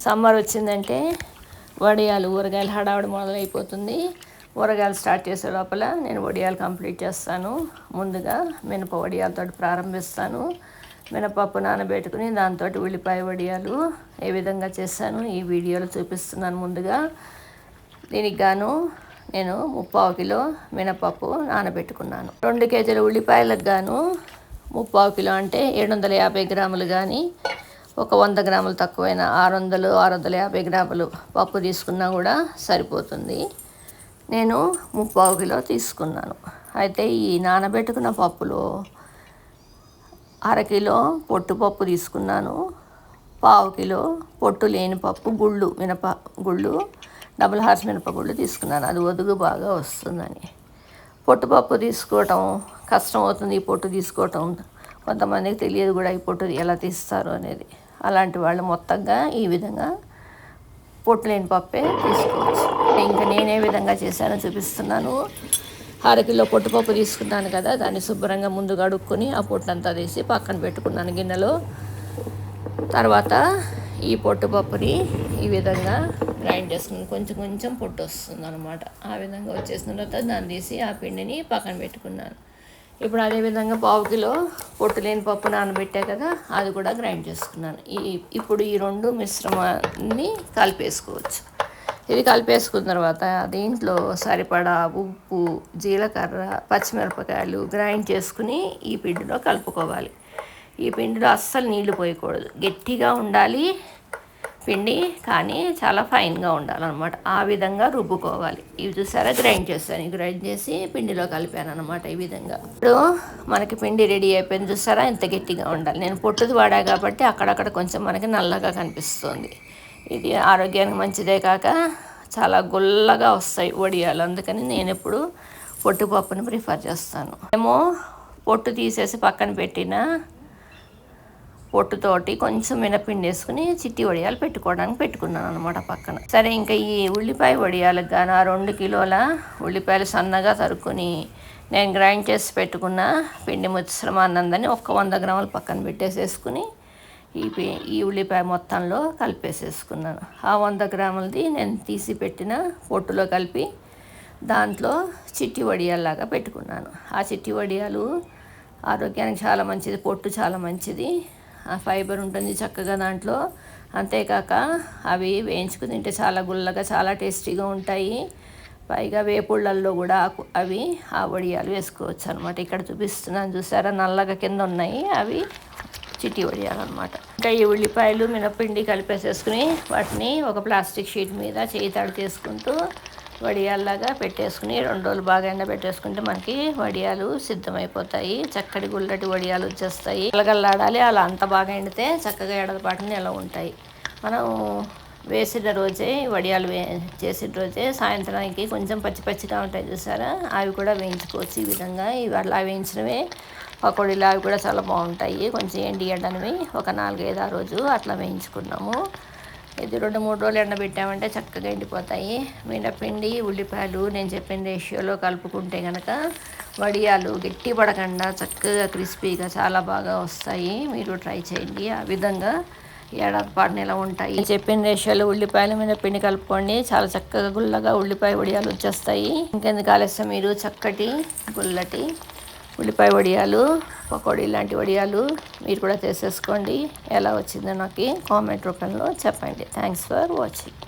Summer వచ్చిందంటే వడియాలు ఊరగాయలు హడావుడి మొదలైపోతుంది. ఊరగాయలు స్టార్ట్ చేసే లోపల నేను వడియాలు కంప్లీట్ చేస్తాను. ముందుగా మినప వడియాలతో ప్రారంభిస్తాను. మినపప్పు నానబెట్టుకుని దాంతో ఉల్లిపాయ వడియాలు ఏ విధంగా చేశాను ఈ వీడియోలో చూపిస్తున్నాను. ముందుగా దీనికి గాను నేను 3/4 కిలో మినపప్పు నానబెట్టుకున్నాను. 2 కేజీల ఉల్లిపాయలకు గాను 3/4 కిలో అంటే 750 గ్రాములు కానీ, ఒక 100 గ్రాములు తక్కువైన 650 గ్రాములు పప్పు తీసుకున్నా కూడా సరిపోతుంది. నేను 3/4 కిలో తీసుకున్నాను. అయితే ఈ నానబెట్టుకున్న పప్పులో 1/2 కిలో పొట్టుపప్పు తీసుకున్నాను. 1/4 కిలో పొట్టు లేని పప్పు గుళ్ళు, మినప గుళ్ళు, డబుల్ హార్స్ మినపగుళ్ళు తీసుకున్నాను. అది ఒదుగు బాగా వస్తుందని. పొట్టుపప్పు తీసుకోవటం కష్టం అవుతుంది. ఈ పొట్టు తీసుకోవటం కొంతమందికి తెలియదు కూడా, ఈ పొట్టు ఎలా తీస్తారు అనేది. అలాంటి వాళ్ళు మొత్తంగా ఈ విధంగా పొట్టు లేని పప్పే తీసుకోవచ్చు. ఇంకా నేనే విధంగా చేశానో చూపిస్తున్నాను. 1/2 కిలో పొట్టుపప్పు తీసుకున్నాను కదా, దాన్ని శుభ్రంగా ముందుగా అడుక్కొని ఆ పొట్టంతా తీసి పక్కన పెట్టుకున్నాను గిన్నెలో. తర్వాత ఈ పొట్టుపప్పుని ఈ విధంగా గ్రైండ్ చేసుకున్నాను. కొంచెం కొంచెం పొట్టు వస్తుంది అనమాట. ఆ విధంగా వచ్చేసిన తర్వాత దాన్ని తీసి ఆ పిండిని పక్కన పెట్టుకున్నాను. ఇప్పుడు అదేవిధంగా 1/4 కిలో పొట్టు లేని పప్పు నానబెట్టా కదా, అది కూడా గ్రైండ్ చేసుకున్నాను. ఇప్పుడు ఈ 2 మిశ్రమాన్ని కలిపేసుకోవచ్చు. ఇది కలిపేసుకున్న తర్వాత దీంట్లో సరిపడా ఉప్పు, జీలకర్ర, పచ్చిమిరపకాయలు గ్రైండ్ చేసుకుని ఈ పిండిలో కలుపుకోవాలి. ఈ పిండిలో అస్సలు నీళ్లు పోయకూడదు. గట్టిగా ఉండాలి పిండి, కానీ చాలా ఫైన్గా ఉండాలన్నమాట. ఆ విధంగా రుబ్బుకోవాలి. ఇవి చూసారా, గ్రైండ్ చేస్తాను. గ్రైండ్ చేసి పిండిలో కలిపాను అనమాట ఈ విధంగా. ఇప్పుడు మనకి పిండి రెడీ అయిపోయింది. చూసారా ఎంత గట్టిగా ఉండాలి. నేను పొట్టుది వాడా కాబట్టి అక్కడక్కడ కొంచెం మనకి నల్లగా కనిపిస్తుంది. ఇది ఆరోగ్యానికి మంచిదే కాక చాలా గుల్లగా వస్తాయి వడియాలు. అందుకని నేను ఎప్పుడు పొట్టుపప్పుని ప్రిఫర్ చేస్తాను. ఏమో పొట్టు తీసేసి పక్కన పెట్టిన పొట్టుతోటి కొంచెం మినపిండి వేసుకుని చిట్టి వడియాలు పెట్టుకున్నాను అనమాట పక్కన. సరే, ఇంకా ఈ ఉల్లిపాయ వడియాలకు గాను 2 కిలోల ఉల్లిపాయలు సన్నగా తరుక్కొని నేను గ్రైండ్ చేసి పెట్టుకున్న పిండి మిశ్రమాన్నందని ఒక 100 గ్రాములు పక్కన పెట్టేసేసుకుని ఈ ఉల్లిపాయ మొత్తంలో కలిపేసేసుకున్నాను. ఆ 100 గ్రాములది నేను తీసి పెట్టిన పొట్టులో కలిపి దాంట్లో చిట్టి వడియాల్లాగా పెట్టుకున్నాను. ఆ చిట్టి వడియాలు ఆరోగ్యానికి చాలా మంచిది. పొట్టు చాలా మంచిది. ఆ ఫైబర్ ఉంటుంది చక్కగా దాంట్లో. అంతేకాక అవి వేయించుకుని తింటే చాలా గుల్లగా, చాలా టేస్టీగా ఉంటాయి. పైగా వేపుళ్ళల్లో కూడా అవి ఆ వడియాలు వేసుకోవచ్చు అనమాట. ఇక్కడ చూపిస్తున్నాను చూసారా, నల్లగా కింద ఉన్నాయి, అవి చిట్టి వడియాలు అనమాట. ఇంకా ఈ ఉల్లిపాయలు మినపిండి కలిపేసేసుకుని వాటిని ఒక ప్లాస్టిక్ షీట్ మీద చేయి తడి చేసుకుంటూ వడియాల్లాగా పెట్టేసుకుని 2 రోజులు బాగా ఎండబెట్టేసుకుంటే మనకి వడియాలు సిద్ధమైపోతాయి. చక్కటి గుల్లటి వడియాలు వచ్చేస్తాయి. గలగల్లాడాలి. అలా అంత బాగా ఎండితే చక్కగా ఎడలపాటుని ఎలా ఉంటాయి. మనం వేసిన రోజే వడియాలు చేసిన రోజే సాయంత్రానికి కొంచెం పచ్చి పచ్చిగా ఉంటాయి చూసారా, అవి కూడా వేయించుకోవచ్చు. ఈ విధంగా ఇవి అలా వేయించినవే పకోడీలు, అవి కూడా చాలా బాగుంటాయి. కొంచెం ఎండియడనివి ఒక 4-5 రోజు అట్లా వేయించుకున్నాము. ఇది 2-3 రోజులు ఎండబెట్టామంటే చక్కగా ఎండిపోతాయి. మినపిండి, ఉల్లిపాయలు నేను చెప్పిన రేషియోలో కలుపుకుంటే కనుక వడియాలు గట్టి పడకుండా చక్కగా క్రిస్పీగా చాలా బాగా వస్తాయి. మీరు ట్రై చేయండి. ఆ విధంగా ఏడాది పాటు ఎలా ఉంటాయి. నేను చెప్పిన రేషియోలో ఉల్లిపాయలు మినపిండి కలుపుకోండి. చాలా చక్కగా గుల్లగా ఉల్లిపాయ వడియాలు వచ్చేస్తాయి. ఇంకెందుకు ఆలస్యం, మీరు చక్కటి గుల్లటి ఉల్లిపాయ వడియాలు, పకోడీ లాంటి వడియాలు మీరు కూడా చేసేసుకోండి. ఎలా వచ్చిందో నాకు కామెంట్ రూపంలో చెప్పండి. Thanks for watching.